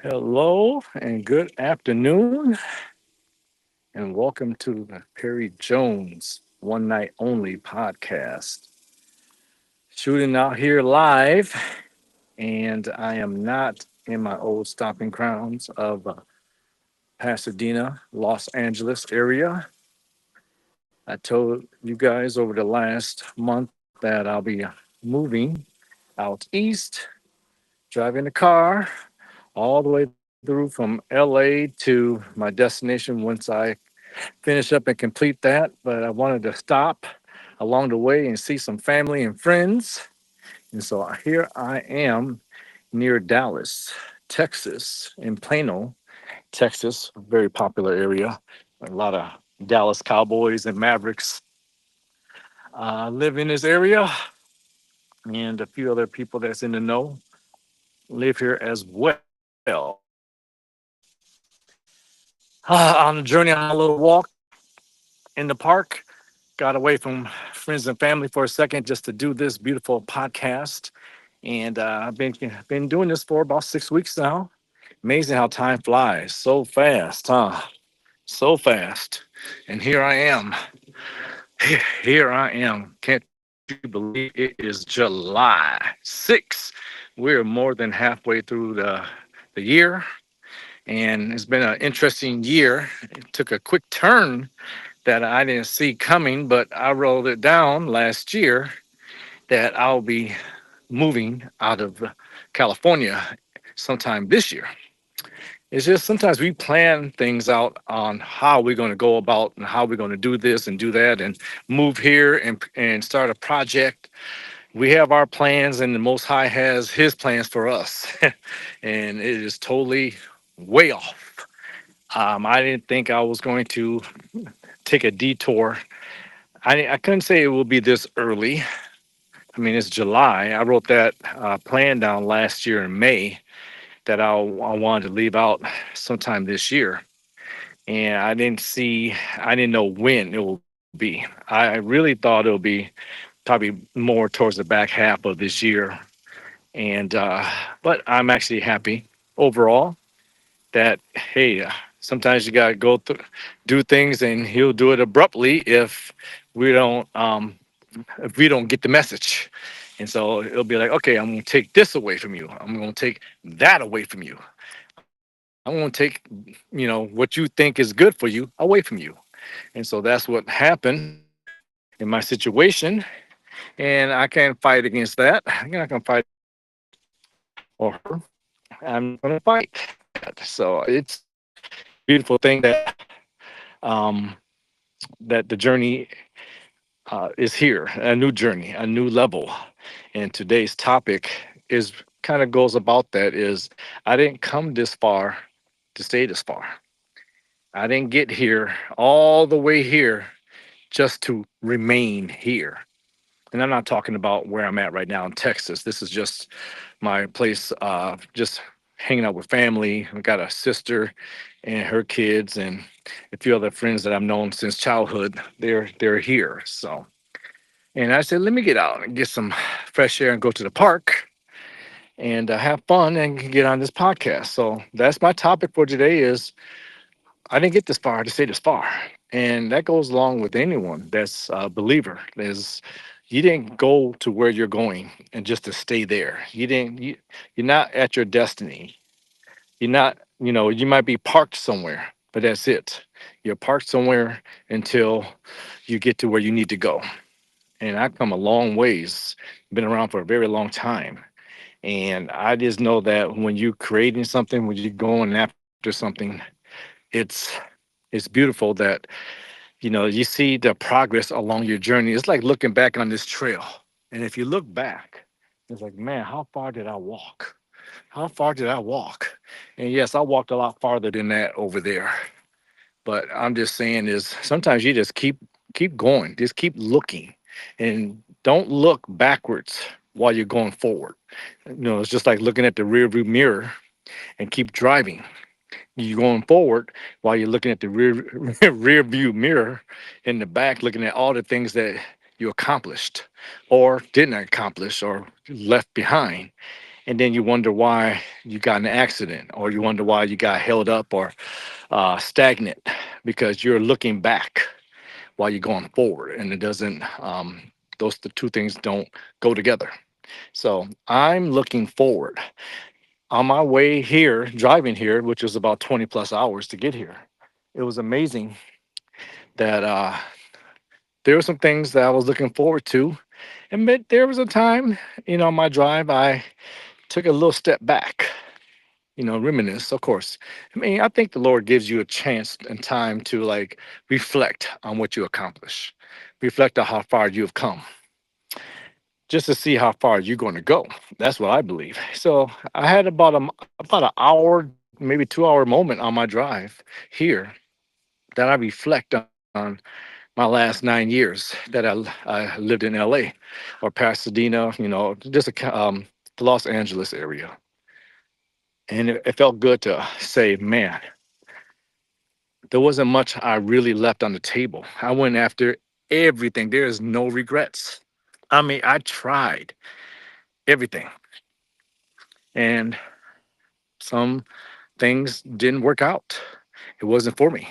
Hello and good afternoon, and welcome to the Perry Jones One Night Only podcast. Shooting out here live, and I am not in my old stomping grounds of Pasadena, Los Angeles area. I told you guys over the last month that I'll be moving out east, driving the car all the way through from LA to my destination once I finish up and complete that. But I wanted to stop along the way and see some family and friends. And so here I am near Dallas, Texas, in Plano, Texas, a very popular area. A lot of Dallas Cowboys and Mavericks live in this area, and a few other people that's in the know live here as well. On the journey, on a little walk in the park, got away from friends and family for a second just to do this beautiful podcast. And I've been doing this for about 6 weeks now. Amazing how time flies so fast, huh? So fast. And here I am. Here I am. Can't you believe it is July 6th? We're more than halfway through the year, and it's been an interesting year. It took a quick turn that I didn't see coming, but I rolled it down last year that I'll be moving out of California sometime this year. It's just sometimes we plan things out on how we're going to go about and how we're going to do this and do that and move here and start a project. We have our plans, and the Most High has His plans for us, and it is totally way off. I didn't think I was going to take a detour. I couldn't say it will be this early. I mean, it's July. I wrote that plan down last year in May that I wanted to leave out sometime this year. And I didn't know when it will be. I really thought it would be probably more towards the back half of this year. But I'm actually happy overall that, hey, sometimes you got to go through, do things, and He'll do it abruptly we don't, um, if we don't get the message. And so it'll be like, okay, I'm going to take this away from you. I'm going to take that away from you. I'm going to take, what you think is good for you away from you. And so that's what happened in my situation. And I can't fight against that. You're not going to fight or her. I'm not going to fight that. So it's a beautiful thing um, that the journey is here, a new journey, a new level. And today's topic is kind of goes about that is I didn't come this far to stay this far. I didn't get here all the way here just to remain here. And I'm not talking about where I'm at right now in Texas. This is just my place, just hanging out with family. I got a sister and her kids and a few other friends that I've known since childhood. They're here. So, and I said, let me get out and get some fresh air and go to the park and have fun and get on this podcast. So that's my topic for today is I didn't get this far to stay this far. And that goes along with anyone that's a believer. Is you didn't go to where you're going and just to stay there. You're not at your destiny. You're not, you might be parked somewhere, but that's it. You're parked somewhere until you get to where you need to go. And I've come a long ways, been around for a very long time. And I just know that when you're creating something, when you're going after something, it's it's beautiful that you see the progress along your journey. It's like looking back on this trail. And if you look back, it's like, man, how far did I walk? How far did I walk? And yes, I walked a lot farther than that over there. But I'm just saying is sometimes you just keep going, just keep looking and don't look backwards while you're going forward. It's just like looking at the rear view mirror and keep driving. You're going forward while you're looking at the rear view mirror in the back, looking at all the things that you accomplished or didn't accomplish or left behind. and then you wonder why you got in an accident, or you wonder why you got held up or stagnant, because you're looking back while you're going forward, and it doesn't. Those the two things don't go together. So I'm looking forward. On my way here, driving here, which was about 20 plus hours to get here, it was amazing that there were some things that I was looking forward to. And there was a time, on my drive, I took a little step back, reminisce, of course. I mean, I think the Lord gives you a chance and time to like reflect on what you accomplish, reflect on how far you have come, just to see how far you're going to go. That's what I believe. So I had about an hour, maybe 2 hour moment on my drive here that I reflect on my last 9 years that I lived in LA or Pasadena, just the Los Angeles area. And it felt good to say, man, there wasn't much I really left on the table. I went after everything. There is no regrets. I mean, I tried everything, and some things didn't work out. It wasn't for me.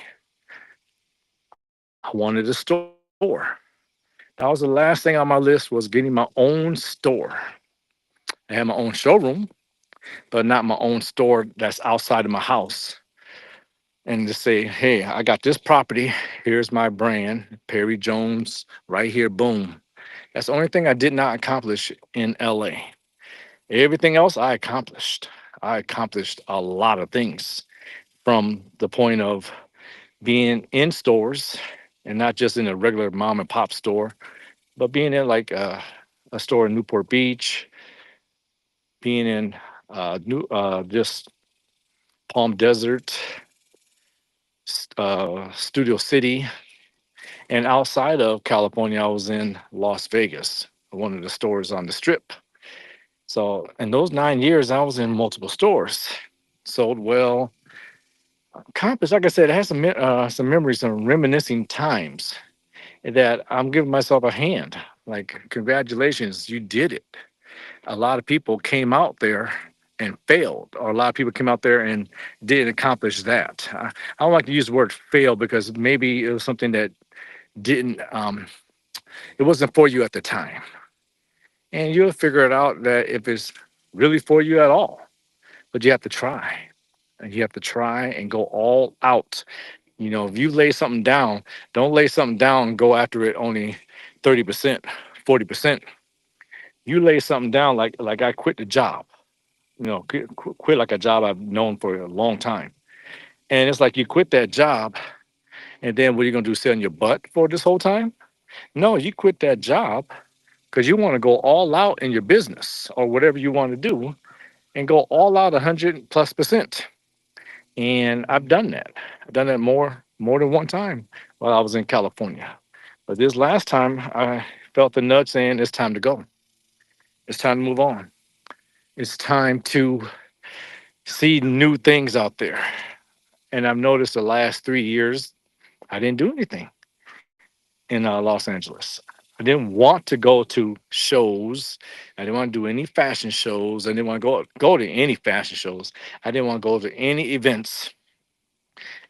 I wanted a store. That was the last thing on my list, was getting my own store. I had my own showroom, but not my own store that's outside of my house. And to say, hey, I got this property. Here's my brand, Perry Jones, right here. Boom. That's the only thing I did not accomplish in LA. Everything else I accomplished. I accomplished a lot of things, from the point of being in stores, and not just in a regular mom and pop store, but being in like a store in Newport Beach, being in just Palm Desert, Studio City, and outside of California, I was in Las Vegas, one of the stores on the Strip. So in those 9 years, I was in multiple stores, sold well, accomplished. Like I said, it has some memories, some reminiscing times that I'm giving myself a hand. Like, congratulations, you did it. A lot of people came out there and failed, or a lot of people came out there and didn't accomplish that. I don't like to use the word fail, because maybe it was something that didn't, it wasn't for you at the time. And you'll figure it out that if it's really for you at all, but you have to try. And you have to try and go all out. If you lay something down, don't lay something down and go after it only 30%, 40%. You lay something down, like I quit the job, quit like a job I've known for a long time. And it's like you quit that job, and then what are you going to do, sit on your butt for this whole time? No, you quit that job because you want to go all out in your business or whatever you want to do, and go all out 100 plus percent. And I've done that. I've done that more than one time while I was in California. But this last time, I felt the nudge saying it's time to go. It's time to move on. It's time to see new things out there. And I've noticed the last 3 years, I didn't do anything in Los Angeles. I didn't want to go to shows. I didn't want to do any fashion shows. I didn't want to go to any fashion shows. I didn't want to go to any events.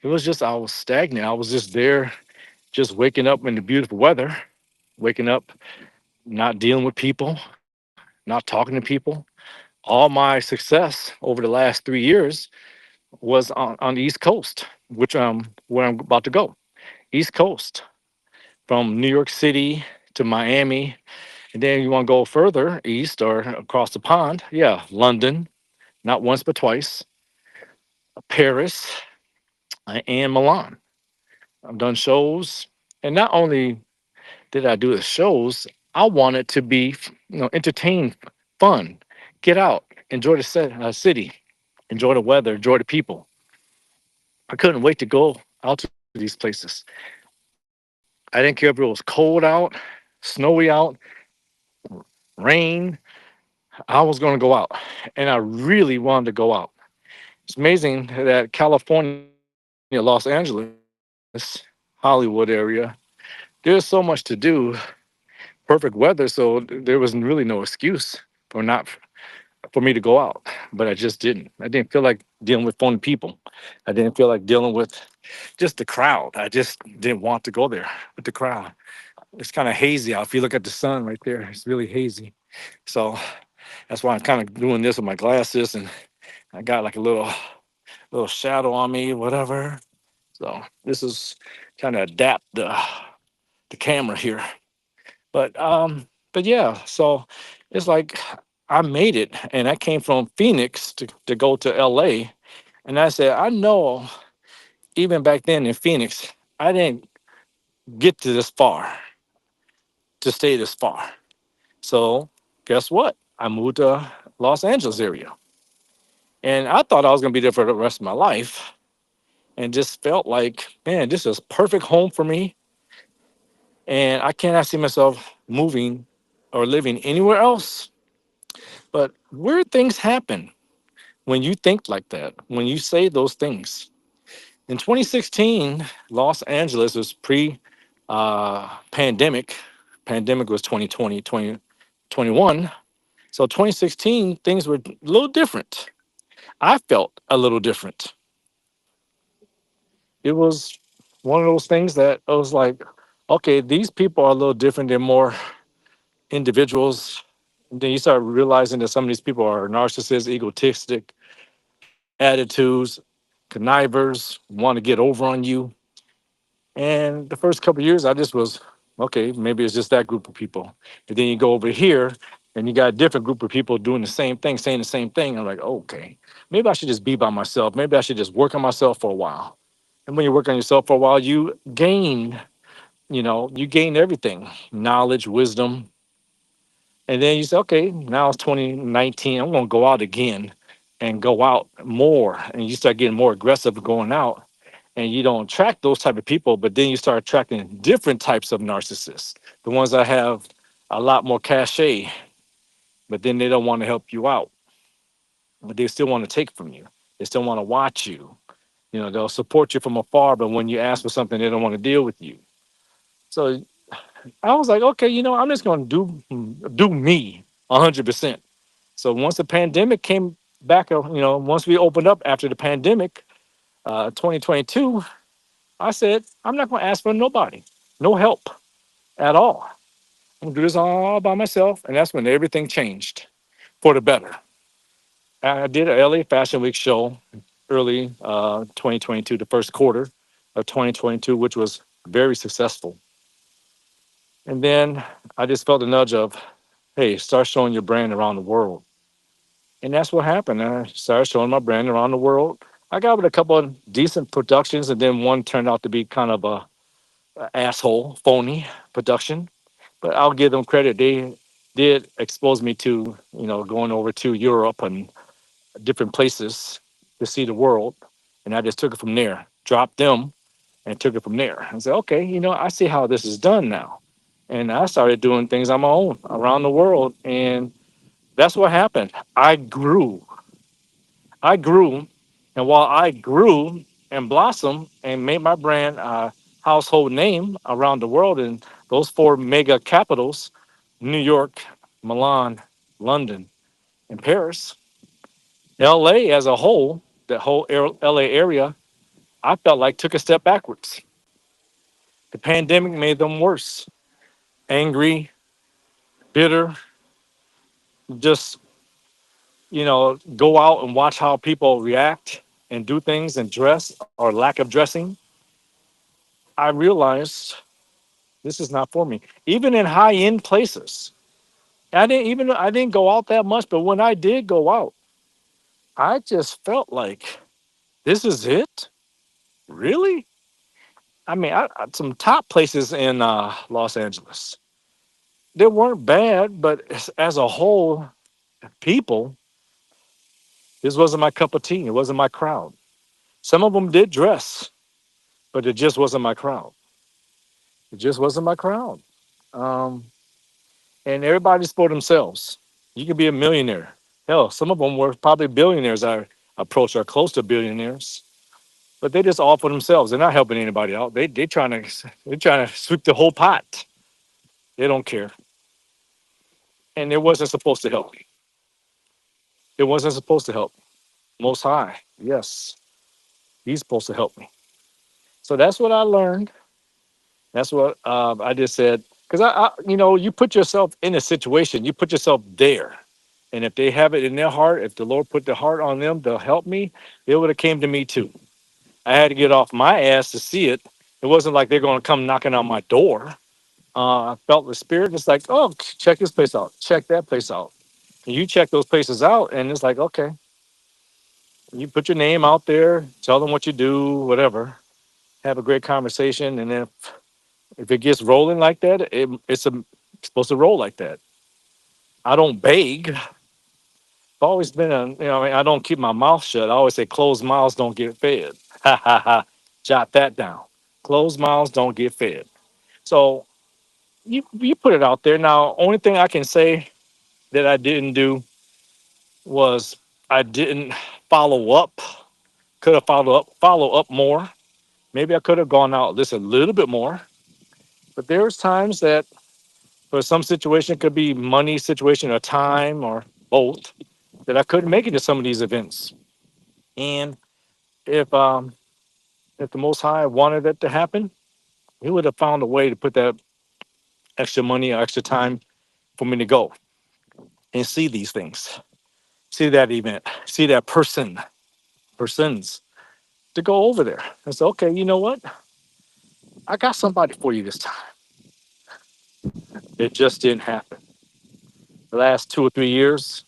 It was just, I was stagnant. I was just there, just waking up in the beautiful weather, waking up, not dealing with people, not talking to people. All my success over the last 3 years was on the East Coast, which where I'm about to go. East Coast, from New York City to Miami, and then you want to go further east or across the pond. Yeah, London, not once but twice, Paris, and Milan. I've done shows, and not only did I do the shows, I wanted to be, entertain, fun, get out, enjoy the city, enjoy the weather, enjoy the people. I couldn't wait to go out to these places. I didn't care if it was cold out, snowy out, rain. I was going to go out, and I really wanted to go out. It's amazing that California, Los Angeles, Hollywood area, there's so much to do, perfect weather, so there was really no excuse for not for me to go out, but I just didn't. I didn't feel like dealing with phony people. I didn't feel like dealing with just the crowd. I just didn't want to go there with the crowd. It's kind of hazy out. If you look at the sun right there, it's really hazy. So that's why I'm kind of doing this with my glasses, and I got like a little shadow on me, whatever. So this is trying to adapt the camera here. But yeah, so it's like I made it, and I came from Phoenix to go to LA. And I said, I know even back then in Phoenix, I didn't get to this far to stay this far. So guess what? I moved to Los Angeles area. And I thought I was gonna be there for the rest of my life, and just felt like, man, this is perfect home for me. And I cannot see myself moving or living anywhere else. But weird things happen when you think like that, when you say those things. In 2016, Los Angeles was pre pandemic. Pandemic was 2020, 2021. So 2016, things were a little different. I felt a little different. It was one of those things that I was like, okay, these people are a little different. They're more individuals. And then you start realizing that some of these people are narcissists, egotistic, attitudes, connivers, want to get over on you. And the first couple of years, I just was, okay, maybe it's just that group of people. And then you go over here and you got a different group of people doing the same thing, saying the same thing. I'm like, okay, maybe I should just be by myself. Maybe I should just work on myself for a while. And when you work on yourself for a while, you gain, you gain everything, knowledge, wisdom. And then you say, okay, now it's 2019. I'm going to go out again and go out more. And you start getting more aggressive going out, and you don't attract those type of people, but then you start attracting different types of narcissists, the ones that have a lot more cachet, but then they don't want to help you out, but they still want to take from you. They still want to watch you. They'll support you from afar, but when you ask for something, they don't want to deal with you. So I was like, okay, I'm just going to do me 100%. So once the pandemic came back, once we opened up after the pandemic, 2022, I said, I'm not going to ask for nobody, no help at all. I'm going to do this all by myself. And that's when everything changed for the better. I did a LA Fashion Week show early 2022, the first quarter of 2022, which was very successful. And then I just felt the nudge of, hey, start showing your brand around the world. And that's what happened. I started showing my brand around the world. I got with a couple of decent productions, and then one turned out to be kind of a asshole, phony production. But I'll give them credit. They did expose me to, going over to Europe and different places to see the world. And I just took it from there, dropped them and took it from there. And said, okay, I see how this is done now. And I started doing things on my own around the world. And that's what happened. I grew. And while I grew and blossomed and made my brand a household name around the world in those four mega capitals, New York, Milan, London, and Paris, LA as a whole, the whole LA area, I felt like took a step backwards. The pandemic made them worse, angry, bitter, just, go out and watch how people react and do things and dress or lack of dressing. I realized this is not for me. Even in high end places, I didn't go out that much, but when I did go out, I just felt like this is it. Really? I mean, some top places in Los Angeles, they weren't bad, but as a whole, people, this wasn't my cup of tea. It wasn't my crowd. Some of them did dress, but it just wasn't my crowd. It just wasn't my crowd. Um, and everybody's for themselves. You can be a millionaire. Hell, some of them were probably billionaires. I approached are close to billionaires, but they just all for themselves. They're not helping anybody out. They're trying to sweep the whole pot. They don't care, and it wasn't supposed to help me. It wasn't supposed to help. Most High, yes, He's supposed to help me. So that's what I learned. That's what I just said. Because you put yourself in a situation, you put yourself there, and if they have it in their heart, if the Lord put the heart on them to help me, it would have came to me too. I had to get off my ass to see it. It wasn't like they're going to come knocking on my door. I felt the spirit. It's like, oh, check this place out, check that place out. And you check those places out, and it's like, okay, you put your name out there, tell them what you do, whatever, have a great conversation, and then if it gets rolling like that, it's supposed to roll like that. I don't beg. I've always been I mean, I don't keep my mouth shut. I always say closed mouths don't get fed. Ha ha ha. Jot that down. Closed mouths don't get fed. So you put it out there. Now, only thing I can say that I didn't do was I didn't follow up. Could have follow up more. Maybe I could have gone out just a little bit more. But there's times that for some situation, it could be money situation or time or both, that I couldn't make it to some of these events. And if um if the Most High wanted it to happen, He would have found a way to put that extra money or extra time for me to go and see these things, see that event, see that persons to go over there and say, okay, you know what? I got somebody for you this time. It just didn't happen. The last 2 or 3 years,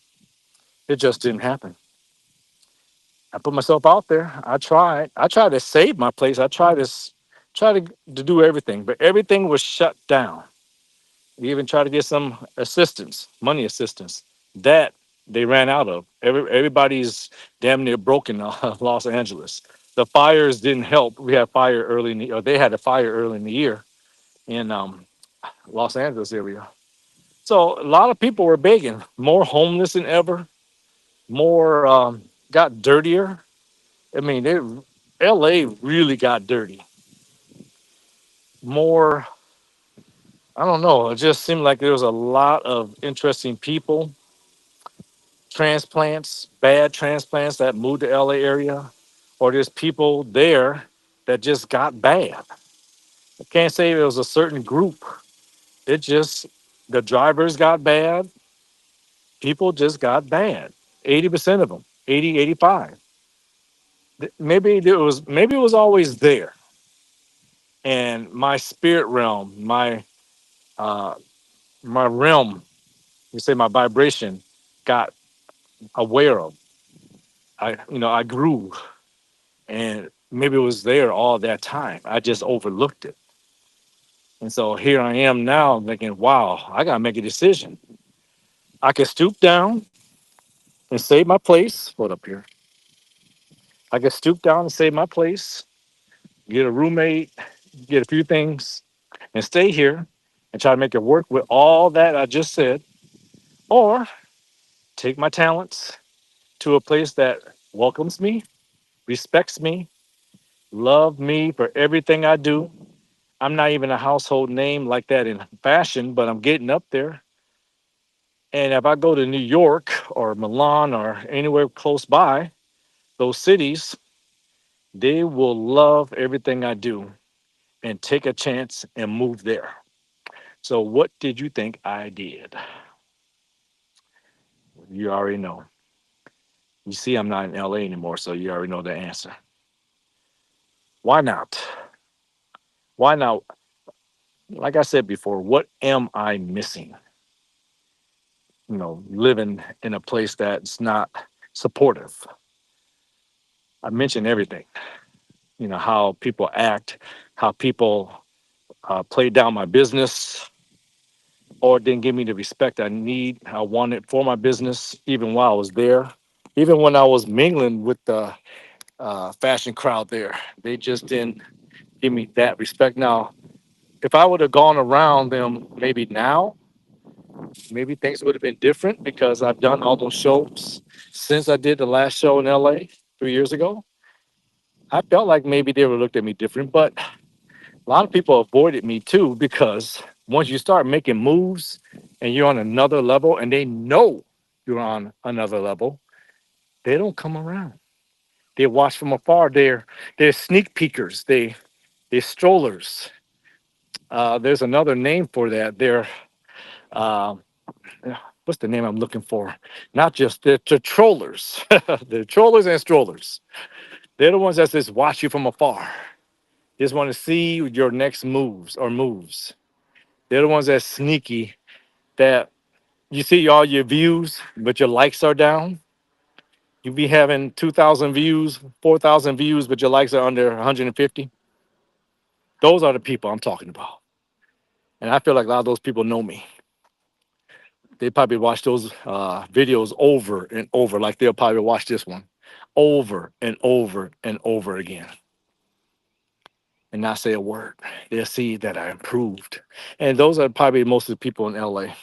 it just didn't happen. I put myself out there. I tried. I tried to save my place. I tried to do everything, but everything was shut down. We even tried to get some assistance, money assistance. That they ran out of. Everybody's damn near broken Los Angeles. The fires didn't help. We had fire early in the, or they had a fire early in the year in Los Angeles area. So a lot of people were begging. More homeless than ever. More got dirtier. I mean, LA really got dirty. More, I don't know. It just seemed like there was a lot of interesting people, transplants, bad transplants that moved to LA area, or there's people there that just got bad. I can't say it was a certain group. It just, the drivers got bad. People just got bad. 80% of them, 80, 85. Maybe it was always there. And my spirit realm, uh, my realm, you say my vibration got aware of. I grew, and maybe it was there all that time. I just overlooked it. And so here I am now thinking, wow, I gotta make a decision. I can stoop down and save my place. Hold up here. I can stoop down and save my place, get a roommate, get a few things, and stay here and try to make it work with all that I just said, or take my talents to a place that welcomes me, respects me, love me for everything I do. I'm not even a household name like that in fashion, but I'm getting up there. And if I go to New York or Milan or anywhere close by, those cities, they will love everything I do and take a chance and move there. So, what did you think I did? You already know. You see, I'm not in LA anymore, so you already know the answer. Why not? Why not? Like I said before, what am I missing? Living in a place that's not supportive. I mentioned everything. How people act, how people play down my business, or didn't give me the respect I wanted for my business, even while I was there. Even when I was mingling with the fashion crowd there, they just didn't give me that respect. Now, if I would have gone around them maybe now, maybe things would have been different because I've done all those shows since I did the last show in LA 3 years ago. I felt like maybe they would have looked at me different, but a lot of people avoided me too because once you start making moves and you're on another level and they know you're on another level, They don't come around. They watch from afar. They're sneak peekers. They're strollers. There's another name for that. Uh, what's the name I'm looking for? Not just the trollers. The trollers and strollers. They're the ones that just watch you from afar. They just want to see your next moves. They're the ones that's sneaky. That you see all your views, but your likes are down. You be having 2,000 views, 4,000 views, but your likes are under 150. Those are the people I'm talking about. And I feel like a lot of those people know me. They probably watch those videos over and over, like they'll probably watch this one over and over and over again and not say a word. They'll see that I improved. And those are probably most of the people in LA.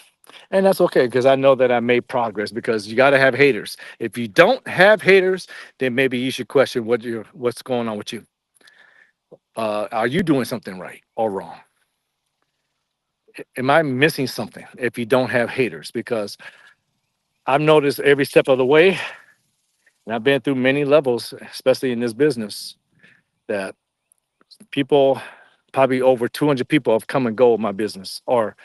And that's okay because I know that I made progress because you got to have haters. If you don't have haters, then maybe you should question what's going on with you. Are you doing something right or wrong? Am I missing something if you don't have haters? Because I've noticed every step of the way, and I've been through many levels, especially in this business, that people, probably over 200 people, have come and go with my business, or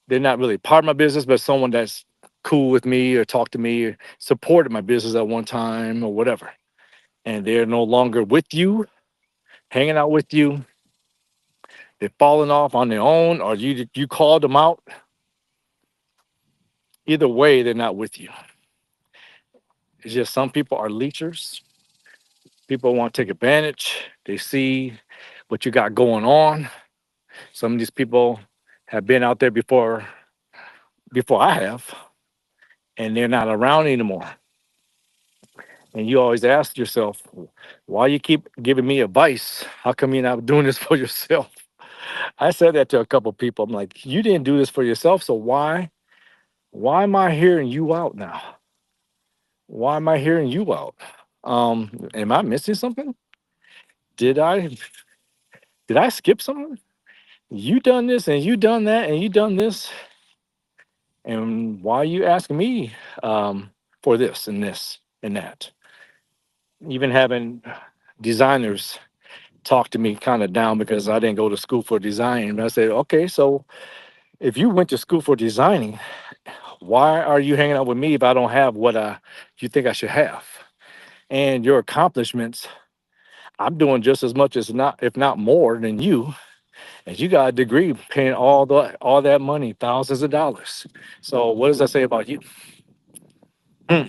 they're not really part of my business, but someone that's cool with me or talked to me or supported my business at one time or whatever. And they're no longer with you, hanging out with you. They're falling off on their own, or you called them out. Either way, they're not with you. It's just some people are leechers. People want to take advantage. They see what you got going on. Some of these people have been out there before I have, and they're not around anymore. And you always ask yourself, why you keep giving me advice? How come you're not doing this for yourself? I said that to a couple of people. I'm like, you didn't do this for yourself, so why am I hearing you out now? Why am I hearing you out? Am I missing something? Did I did I skip something? You done this and you done that and you done this, and why are you asking me for this and that? Even having designers talk to me kind of down because I didn't go to school for design. And I said, okay, so if you went to school for designing, why are you hanging out with me if I don't have what you think I should have? And your accomplishments, I'm doing just as much as not, if not more than you. And you got a degree paying all that money, thousands of dollars. So what does that say about you? Hmm,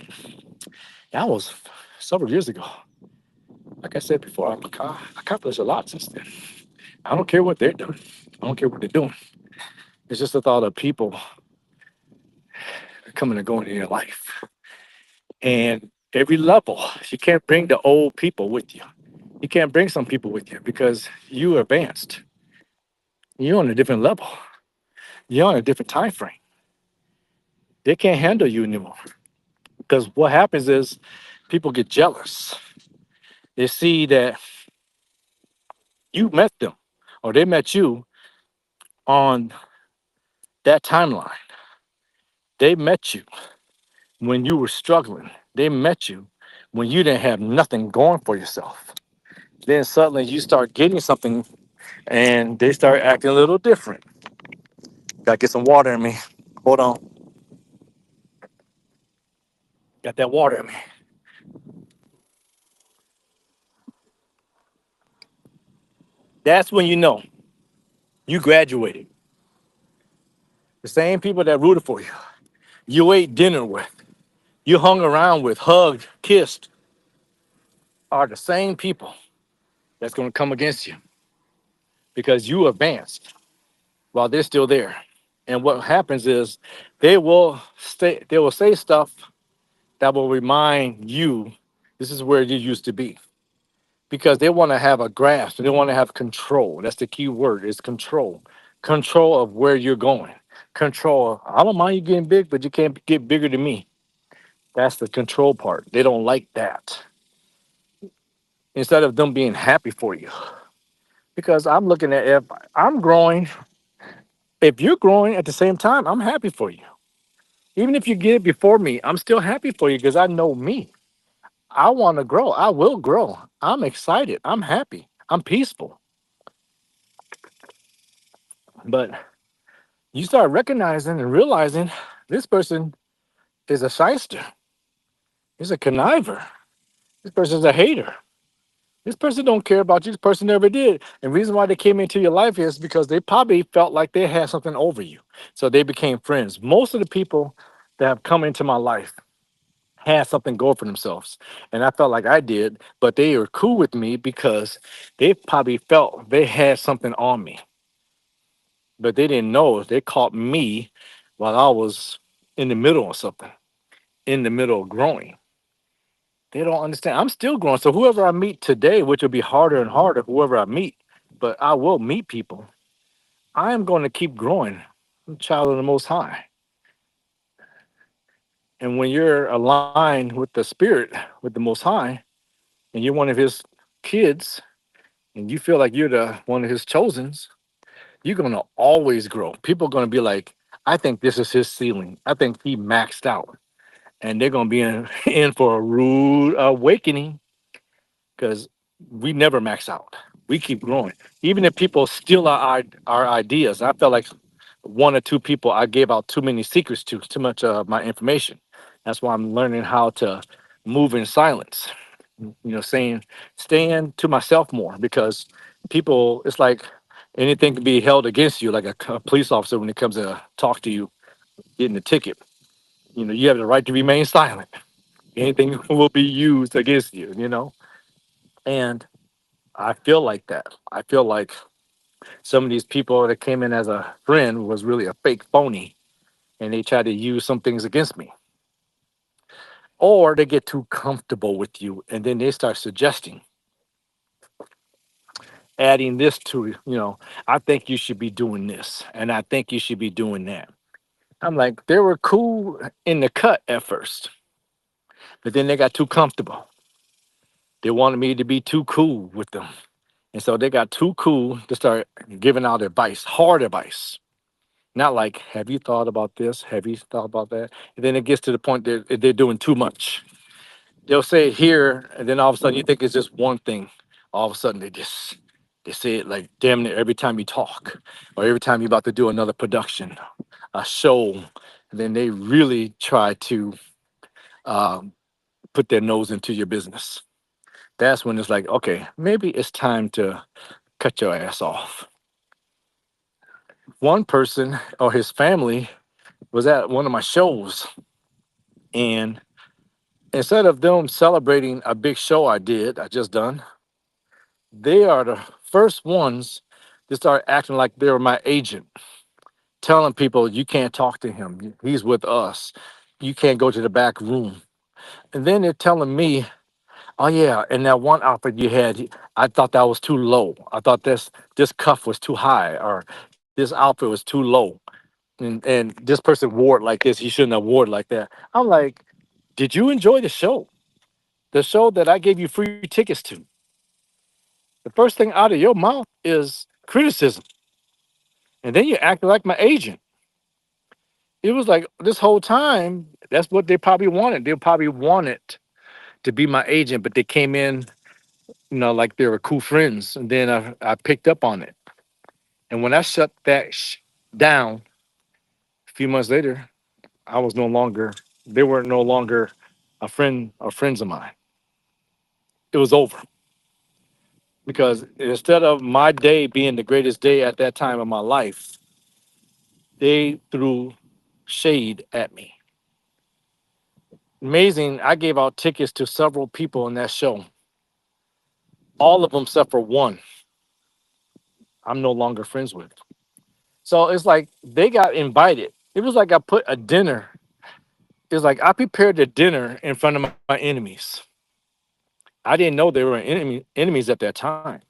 that was several years ago. Like I said before, I accomplished a lot since then. I don't care what they're doing. I don't care what they're doing. It's just the thought of people coming and going in your life. And every level, you can't bring the old people with you. You can't bring some people with you because you advanced. You're on a different level. You're on a different time frame. They can't handle you anymore. Because what happens is people get jealous. They see that you met them or they met you on that timeline. They met you when you were struggling. They met you when you didn't have nothing going for yourself. Then suddenly you start getting something and they start acting a little different. Gotta get some water in me. Hold on. Got that water in me. That's when you know you graduated. The same people that rooted for you, you ate dinner with, you hung around with, hugged, kissed, are the same people that's going to come against you because you advanced while they're still there. And what happens is they will say stuff that will remind you this is where you used to be because they want to have a grasp. They want to have control. That's the key word is control. Control of where you're going. Control. I don't mind you getting big, but you can't get bigger than me. That's the control part. They don't like that. Instead of them being happy for you. Because I'm looking at if I'm growing, if you're growing at the same time, I'm happy for you. Even if you get it before me, I'm still happy for you because I know me. I want to grow. I will grow. I'm excited. I'm happy. I'm peaceful. But you start recognizing and realizing this person is a shyster. He's a conniver. This person's a hater. This person don't care about you. This person never did. And reason why they came into your life is because they probably felt like they had something over you. So they became friends. Most of the people that have come into my life had something going for themselves. And I felt like I did, but they were cool with me because they probably felt they had something on me. But they didn't know they caught me while I was in the middle of something, in the middle of growing. They don't understand. I'm still growing. So whoever I meet today, which will be harder and harder, whoever I meet, but I will meet people. I am going to keep growing. I'm a child of the Most High. And when you're aligned with the Spirit, with the Most High, and you're one of His kids, and you feel like you're the one of His chosens, you're going to always grow. People are going to be like, I think this is his ceiling. I think he maxed out. And they're going to be in for a rude awakening because we never max out. We keep growing. Even if people steal our ideas, I felt like one or two people I gave out too many secrets to, too much of my information. That's why I'm learning how to move in silence. Saying staying to myself more because people, it's like anything can be held against you, like a police officer when he comes to talk to you, getting a ticket. You have the right to remain silent. Anything will be used against you. And I feel like that. I feel like some of these people that came in as a friend was really a fake phony and they try to use some things against me. Or they get too comfortable with you and then they start suggesting, adding this to, I think you should be doing this and I think you should be doing that. I'm like, they were cool in the cut at first, but then they got too comfortable. They wanted me to be too cool with them. And so they got too cool to start giving out advice, hard advice. Not like, have you thought about this? Have you thought about that? And then it gets to the point that they're doing too much. They'll say it here, and then all of a sudden you think it's just one thing. All of a sudden they say it like damn near every time you talk, or every time you're about to do another production, a show. And then they really try to um, put their nose into your business. That's when it's like, okay, maybe it's time to cut your ass off. One person or his family was at one of my shows, and instead of them celebrating a big show I just done, they are the first ones to start acting like they were my agent, telling people you can't talk to him. He's with us. You can't go to the back room. And then they're telling me, oh yeah, and that one outfit you had, I thought that was too low. I thought this cuff was too high, or this outfit was too low. And this person wore it like this. He shouldn't have wore it like that. I'm like, did you enjoy the show? The show that I gave you free tickets to. The first thing out of your mouth is criticism. And then you act like my agent. It was like this whole time, that's what they probably wanted. They probably wanted to be my agent, but they came in, like they were cool friends. And then I picked up on it. And when I shut that down a few months later, I was no longer, they were no longer a friend or friends of mine. It was over because instead of my day being the greatest day at that time of my life, they threw shade at me. Amazing. I gave out tickets to several people in that show. All of them except for one, I'm no longer friends with. So it's like they got invited. It was like I put a dinner. It's like I prepared a dinner in front of my enemies. I didn't know they were enemies at that time,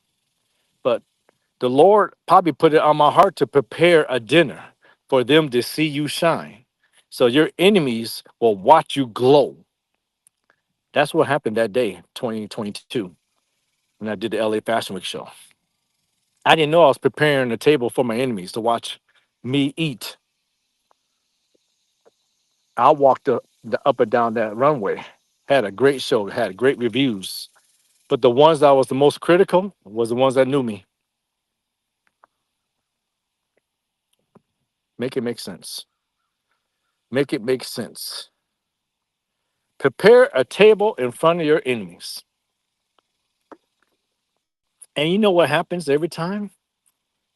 but the Lord probably put it on my heart to prepare a dinner for them to see you shine. So your enemies will watch you glow. That's what happened that day, 2022, when I did the LA Fashion Week show. I didn't know I was preparing the table for my enemies to watch me eat. I walked up and down that runway, Had a great show, had great reviews. But the ones that was the most critical was the ones that knew me. Make it make sense. Make it make sense. Prepare a table in front of your enemies. And you know what happens every time?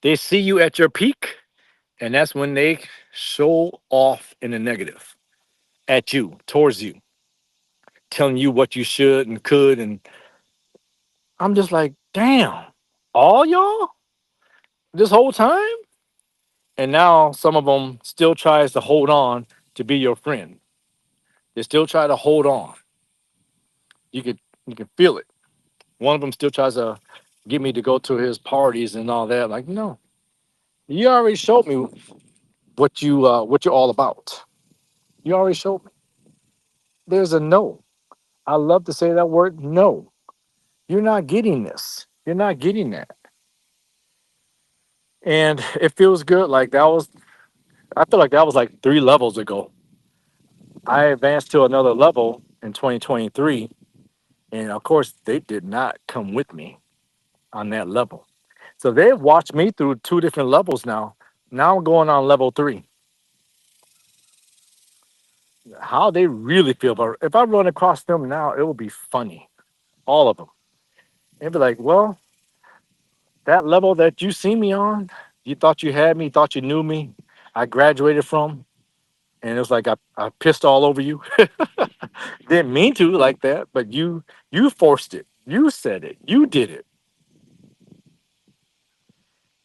They see you at your peak, and that's when they show off in the negative at you, towards you, telling you what you should and could. And I'm just like, damn, all y'all this whole time? And now some of them still tries to hold on to be your friend. They still try to hold on. You can feel it. One of them still tries to get me to go to his parties and all that. Like, no, you already showed me what you're all about. You already showed me. There's a no. I love to say that word no. You're not getting this. You're not getting that. And it feels good. Like that was I feel like that was like 3 levels ago. I advanced to another level in 2023. And of course, they did not come with me on that level. So they've watched me through 2 different levels now. Now I'm going on level 3. How they really feel about it. If I run across them now, it will be funny. All of them. They'd be like, well, that level that you see me on, you thought you had me, thought you knew me, I graduated from, and it was like I pissed all over you. Didn't mean to like that, but you forced it. You said it. You did it.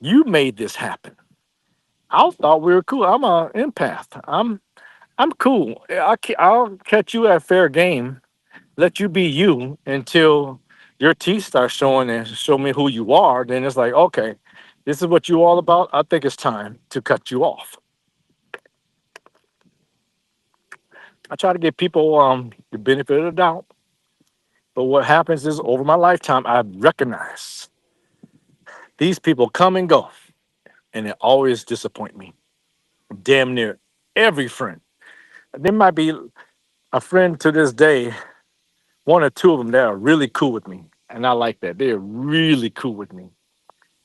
You made this happen. I thought we were cool. I'm an empath. I'm cool. I'll catch you at fair game. Let you be you until your teeth start showing and show me who you are. Then it's like, okay, this is what you all about. I think it's time to cut you off. I try to give people the benefit of the doubt. But what happens is over my lifetime, I recognize these people come and go, and they always disappoint me. Damn near every friend. There might be a friend to this day, one or two of them that are really cool with me. And I like that. They're really cool with me.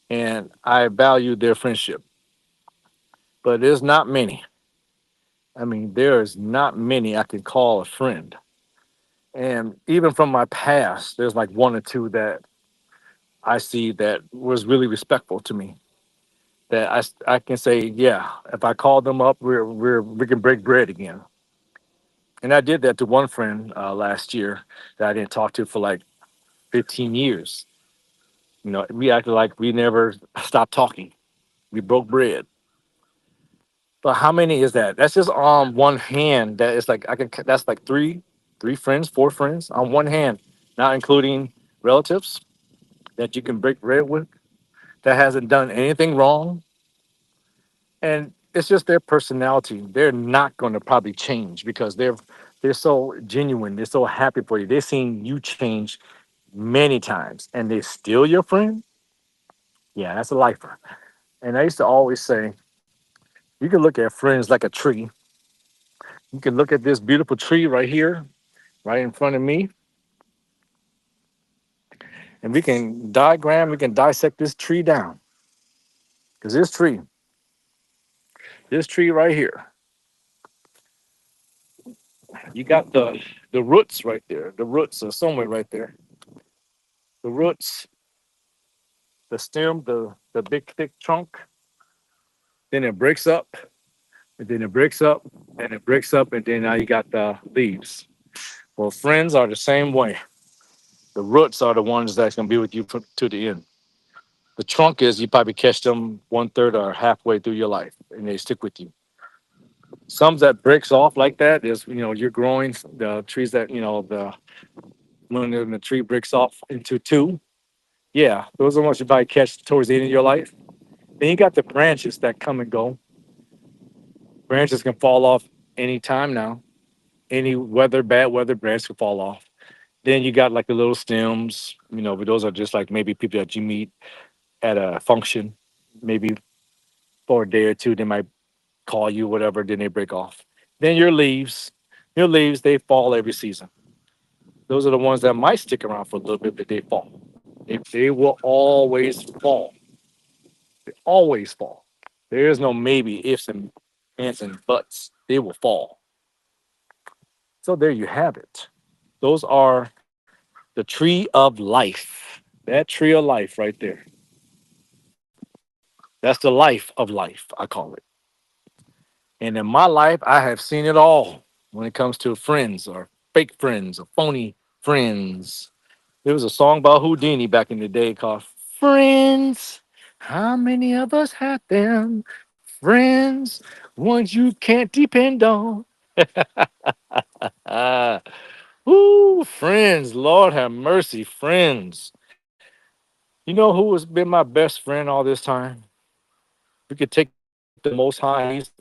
And I value their friendship. But there's not many. I mean, there's not many I can call a friend. And even from my past, there's like one or two that I see that was really respectful to me. That I can say, yeah, if I call them up, we can break bread again. And I did that to one friend last year that I didn't talk to for like 15 years. You know, we acted like we never stopped talking. We broke bread. But how many is that? That's just on one hand. That is like that's like three friends, 4 friends on one hand, not including relatives that you can break bread with that hasn't done anything wrong. And it's just their personality. They're not going to probably change because they're so genuine. They're so happy for you. They've seen you change many times, and they're still your friend. Yeah, that's a lifer. And I used to always say, you can look at friends like a tree. You can look at this beautiful tree right here, right in front of me, and we can dissect this tree down. Because this tree right here, you got the roots right there. The roots are somewhere right there. The roots, the stem, the big thick trunk. Then it breaks up, and then it breaks up, and it breaks up, and then now you got the leaves. Well, friends are the same way. The roots are the ones that's gonna be with you to the end. The trunk is you probably catch them 1/3 or halfway through your life, and they stick with you. Some that breaks off like that is you're growing the trees that the when the tree breaks off into two. Yeah, those are the ones you probably catch towards the end of your life. Then you got the branches that come and go. Branches can fall off anytime now. Any weather, bad weather, branch can fall off. Then you got like the little stems, but those are just like maybe people that you meet at a function, maybe for a day or two. They might call you, whatever, then they break off. Then your leaves, they fall every season. Those are the ones that might stick around for a little bit, but they fall. They will always fall. They always fall. There is no maybe, ifs, and ands and buts. They will fall. So there you have it. Those are the tree of life. That tree of life right there. That's the life of life, I call it. And in my life, I have seen it all when it comes to friends or fake friends or phony friends. There was a song by Houdini back in the day called Friends. How many of us have them? Friends, ones you can't depend on. Ah, ooh, friends, Lord have mercy, friends. You know who has been my best friend all this time? We could take the most high. He's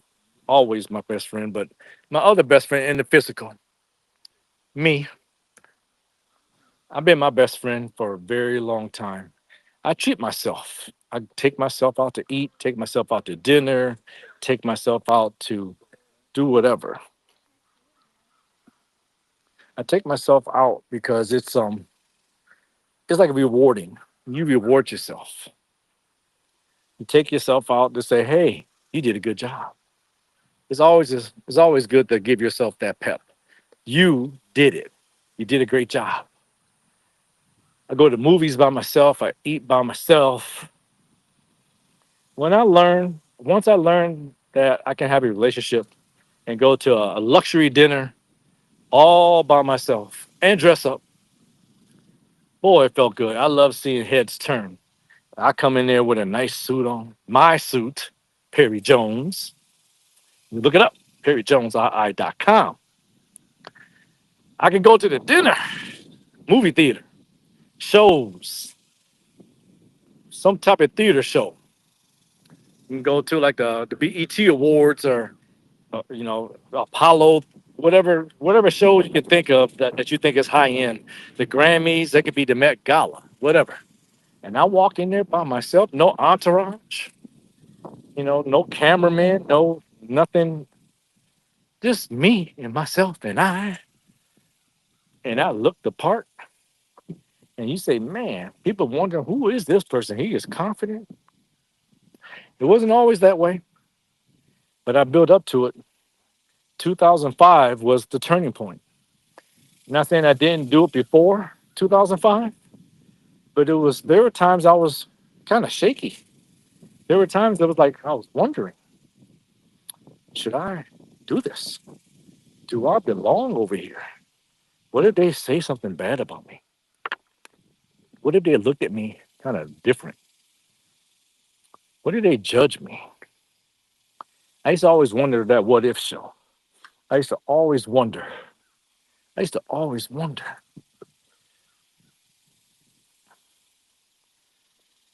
always my best friend, but my other best friend in the physical, me. I've been my best friend for a very long time. I treat myself. I take myself out to eat, take myself out to dinner, take myself out to do whatever. I take myself out because it's like rewarding. You reward yourself. You take yourself out to say, "Hey, you did a good job." It's always good to give yourself that pep. You did it. You did a great job. I go to movies by myself. I eat by myself. Once I learned that I can have a relationship and go to a luxury dinner all by myself and dress up, boy, it felt good. I love seeing heads turn. I come in there with a nice suit on, my suit, Perry Jones. You look it up, perryjonesii.com. I can go to the dinner, movie theater, shows, some type of theater show. You can go to like the BET Awards or Apollo, whatever shows you can think of that you think is high end. The Grammys, that could be the Met Gala, whatever. And I walk in there by myself, no entourage, no cameraman, no nothing, just me and myself and I. And I look the part, and you say, man, people wonder who is this person? He is confident. It wasn't always that way, but I built up to it. 2005 was the turning point. Not saying I didn't do it before 2005, but there were times I was kind of shaky. There were times that was like I was wondering, should I do this? Do I belong over here? What if they say something bad about me? What if they looked at me kind of different? What if they judge me? I used to always wonder that what if show. I used to always wonder. I used to always wonder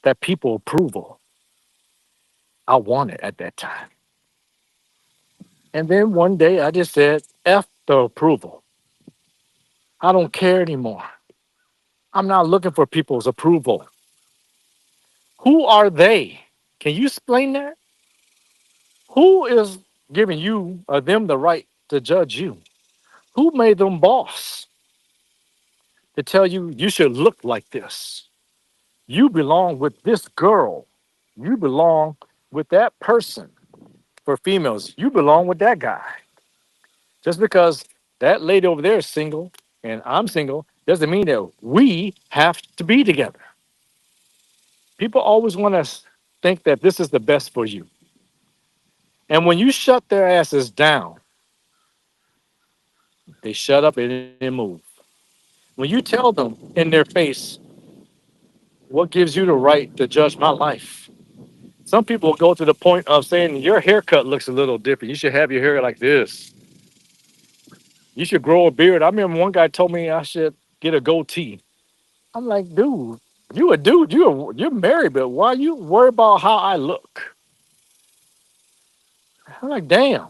that people approval I wanted at that time. And then one day I just said, F the approval. I don't care anymore. I'm not looking for people's approval. Who are they? Can you explain that? Who is giving you or them the right to judge you? Who made them boss to tell you you should look like this? You belong with this girl. You belong with that person. For females, you belong with that guy. Just because that lady over there is single and I'm single doesn't mean that we have to be together. People always want to think that this is the best for you. And when you shut their asses down, they shut up and they move. When you tell them in their face, what gives you the right to judge my life? Some people go to the point of saying, your haircut looks a little different. You should have your hair like this. You should grow a beard. I remember one guy told me I should get a goatee. I'm like, dude, you a dude, you're married, but why you worry about how I look? I'm like, damn,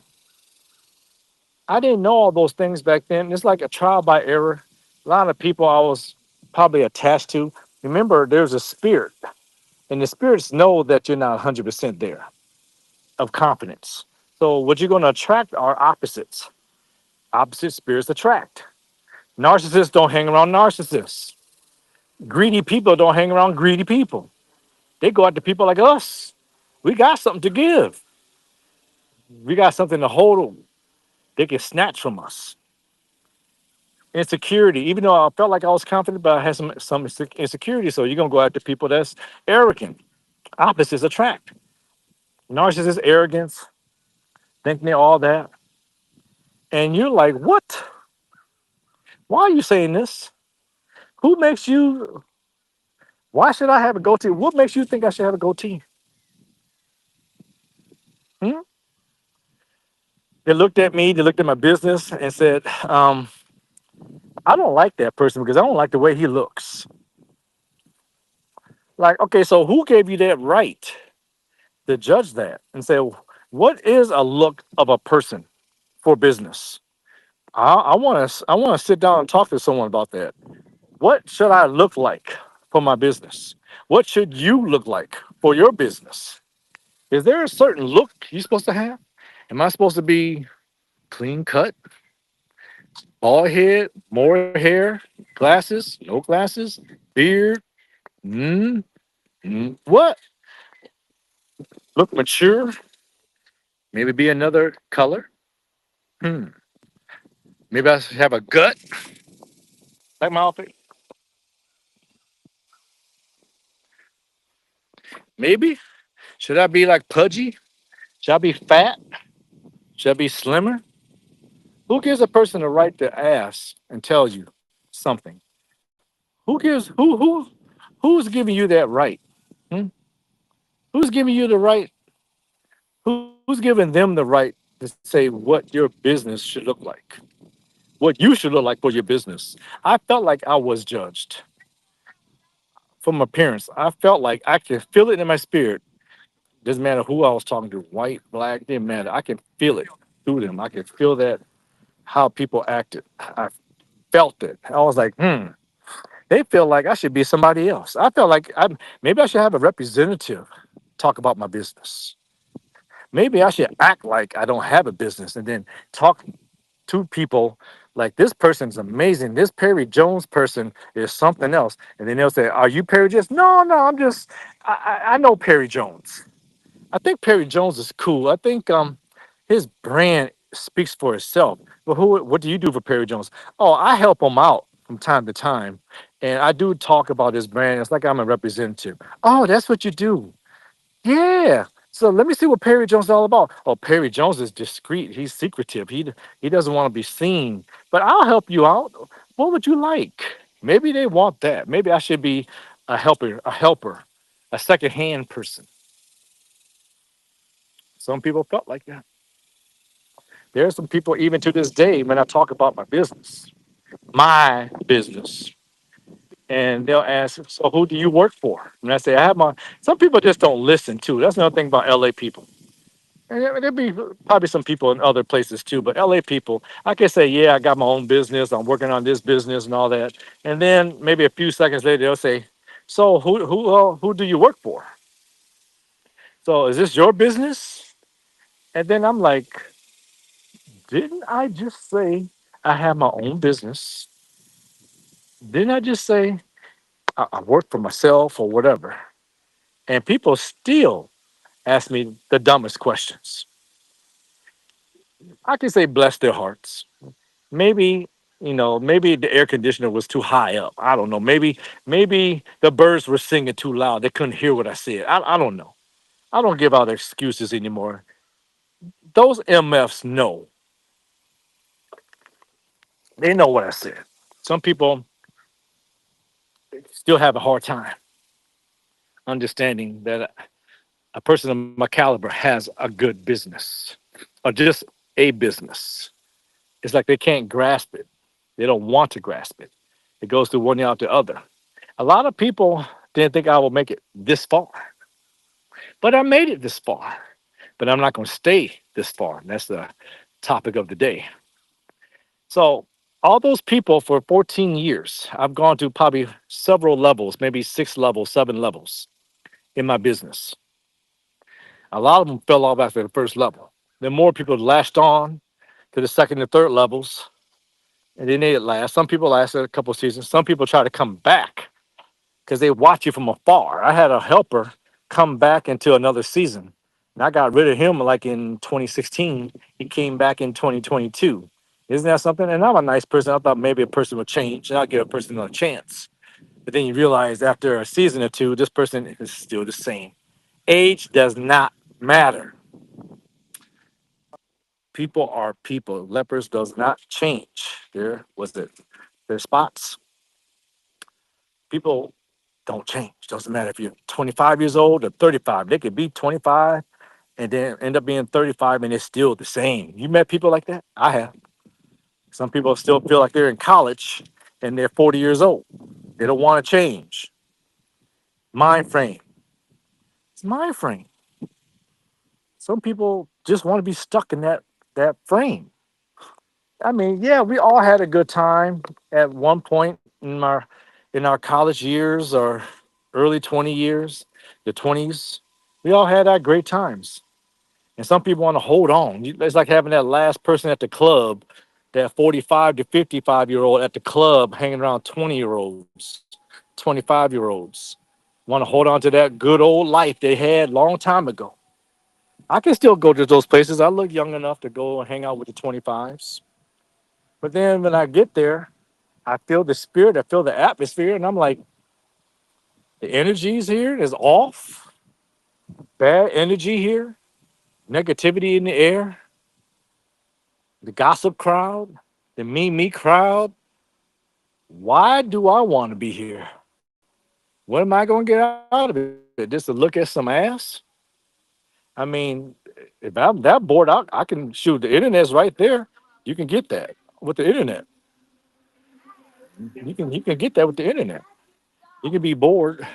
I didn't know all those things back then. It's like a trial by error. A lot of people I was probably attached to. Remember, there's a spirit, and the spirits know that you're not 100% there of confidence. So what you're going to attract are opposites. Opposite spirits attract. Narcissists don't hang around narcissists. Greedy people don't hang around greedy people. They go out to people like us. We got something to give. We got something to hold. They can snatch from us. Insecurity. Even though I felt like I was confident, but I had some insecurity. So you're gonna go after people that's arrogant. Opposites attract. Narcissist arrogance, thinking they're all that, and you're like, what? Why are you saying this? Who makes you? Why should I have a goatee? What makes you think I should have a goatee? Hmm? They looked at me. They looked at my business and said, "I don't like that person because I don't like the way he looks." Like, okay, so who gave you that right to judge that and say, what is a look of a person for business? I want to sit down and talk to someone about that. What should I look like for my business? What should you look like for your business? Is there a certain look you're supposed to have? Am I supposed to be clean cut, bald head, more hair, glasses, no glasses, beard? Mm, what? Look mature? Maybe be another color? Hmm. Maybe I should have a gut like my outfit. Maybe. Should I be like pudgy? Should I be fat? Should I be slimmer? Who gives a person the right to ask and tell you something? Who's giving you that right? Hmm? Who's giving you the right? Who's giving them the right to say what your business should look like? What you should look like for your business? I felt like I was judged from appearance. I felt like I could feel it in my spirit. Doesn't matter who I was talking to, white, black, didn't matter. I can feel it through them. I could feel that how people acted. I felt it. I was like, they feel like I should be somebody else. I felt like maybe I should have a representative talk about my business. Maybe I should act like I don't have a business and then talk to people like this person's amazing. This Perry Jones person is something else. And then they'll say, are you Perry Jones? No, no, I'm just, I know Perry Jones. I think Perry Jones is cool. I think his brand speaks for itself. But what do you do for Perry Jones? Oh, I help him out from time to time. And I do talk about his brand. It's like I'm a representative. Oh, that's what you do. Yeah. So let me see what Perry Jones is all about. Oh, Perry Jones is discreet. He's secretive. He doesn't want to be seen. But I'll help you out. What would you like? Maybe they want that. Maybe I should be a helper, a second-hand person. Some people felt like that. There are some people, even to this day, when I talk about my business, and they'll ask, "So who do you work for?" And I say, "I have my." Some people just don't listen too. That's another thing about LA people. And there'll be probably some people in other places too, but LA people, I can say, "Yeah, I got my own business. I'm working on this business and all that." And then maybe a few seconds later, they'll say, "So who do you work for? So is this your business?" And then I'm like, "Didn't I just say I have my own business? Didn't I just say I work for myself or whatever?" And people still ask me the dumbest questions. I can say bless their hearts. Maybe, maybe the air conditioner was too high up. I don't know. Maybe the birds were singing too loud. They couldn't hear what I said. I don't know. I don't give out excuses anymore. Those MFs know. They know what I said. Some people still have a hard time understanding that a person of my caliber has a good business or just a business. It's like they can't grasp it. They don't want to grasp it. It goes through one ear out the other. A lot of people didn't think I would make it this far, but I made it this far. But I'm not going to stay this far. And that's the topic of the day. So, all those people for 14 years, I've gone to probably several levels, maybe 6 levels, 7 levels in my business. A lot of them fell off after the first level. Then more people latched on to the second and third levels. and then they last. Some people lasted a couple seasons. Some people try to come back because they watch you from afar. I had a helper come back into another season, and I got rid of him like in 2016. He came back in 2022. Isn't that something? And I'm a nice person. I thought maybe a person would change, and I'll give a person another chance. But then you realize after a season or two, this person is still the same. Age does not matter. People are people. Lepers does not change. Their was it their spots. People don't change. Doesn't matter if you're 25 years old or 35. They could be 25 and then end up being 35 and it's still the same. You met people like that? I have. Some people still feel like they're in college and they're 40 years old. They don't want to change. Mind frame. It's mind frame. Some people just want to be stuck in that frame. I mean, yeah, we all had a good time at one point in our college years or early 20 years, the 20s. We all had our great times. And some people want to hold on. It's like having that last person at the club, that 45 to 55-year-old at the club hanging around 20-year-olds, 25-year-olds. Want to hold on to that good old life they had long time ago. I can still go to those places. I look young enough to go and hang out with the 25s. But then when I get there, I feel the spirit, I feel the atmosphere, and I'm like, the energy's here is off. Bad energy here, negativity in the air, the gossip crowd, the me crowd. Why do I want to be here? What am I going to get out of it? Just to look at some ass? I mean, if I'm that bored out, I can shoot. The internet's right there. You can get that with the internet. You can get that with the internet. You can be bored,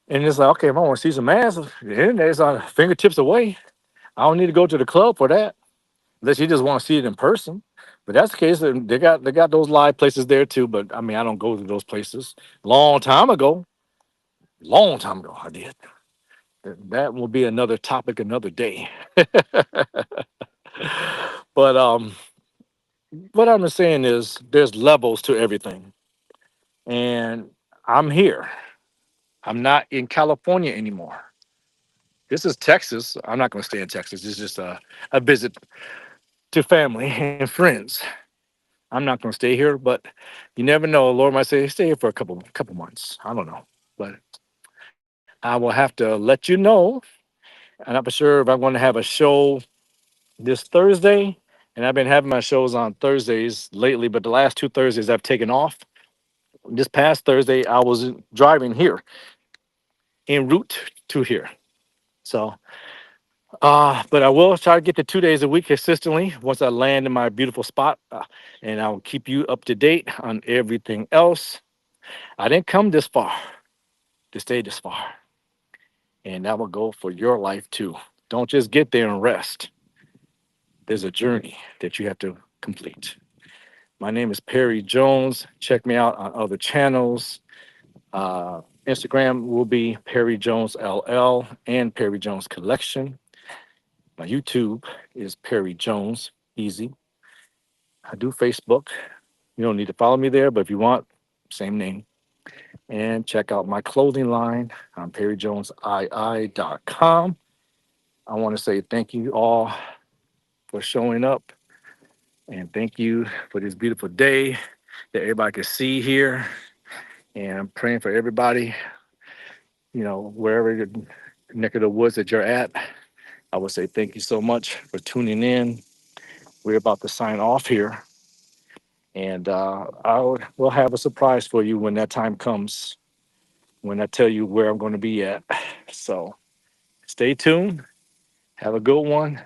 and it's like, okay, if I want to see some ass, the internet is on fingertips away. I don't need to go to the club for that, unless you just want to see it in person. But that's the case. And they got those live places there too. But I mean, I don't go to those places. Long time ago, I did. That will be another topic another day. But what I'm saying is, there's levels to everything, and I'm here. I'm not in California anymore. This is Texas. I'm not going to stay in Texas. It's just a visit to family and friends. I'm not going to stay here, but you never know. Lord might say, stay here for a couple months. I don't know, but I will have to let you know. I'm not for sure if I'm going to have a show this Thursday, and I've been having my shows on Thursdays lately, but the last two Thursdays I've taken off. This past Thursday, I was driving here en route to here. So, but I will try to get to 2 days a week consistently once I land in my beautiful spot, and I'll keep you up to date on everything else. I didn't come this far to stay this far, and that will go for your life too. Don't just get there and rest. There's a journey that you have to complete. My name is Perry Jones. Check me out on other channels. Instagram will be Perry Jones LL and Perry Jones Collection. My YouTube is Perry Jones. Easy. I do Facebook. You don't need to follow me there, but if you want, same name. And check out my clothing line on perryjonesii.com. I want to say thank you all for showing up, and thank you for this beautiful day that everybody can see here. And I'm praying for everybody, wherever your neck of the woods that you're at. I would say thank you so much for tuning in. We're about to sign off here, and we'll have a surprise for you when that time comes, when I tell you where I'm going to be at. So stay tuned, have a good one,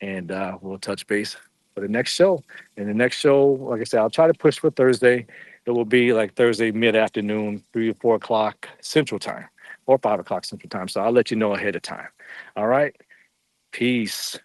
and we'll touch base for the next show. And the next show, like I said, I'll try to push for Thursday. It will be like Thursday mid afternoon, 3 or 4 o'clock Central Time, or 5 o'clock Central Time. So I'll let you know ahead of time. All right. Peace.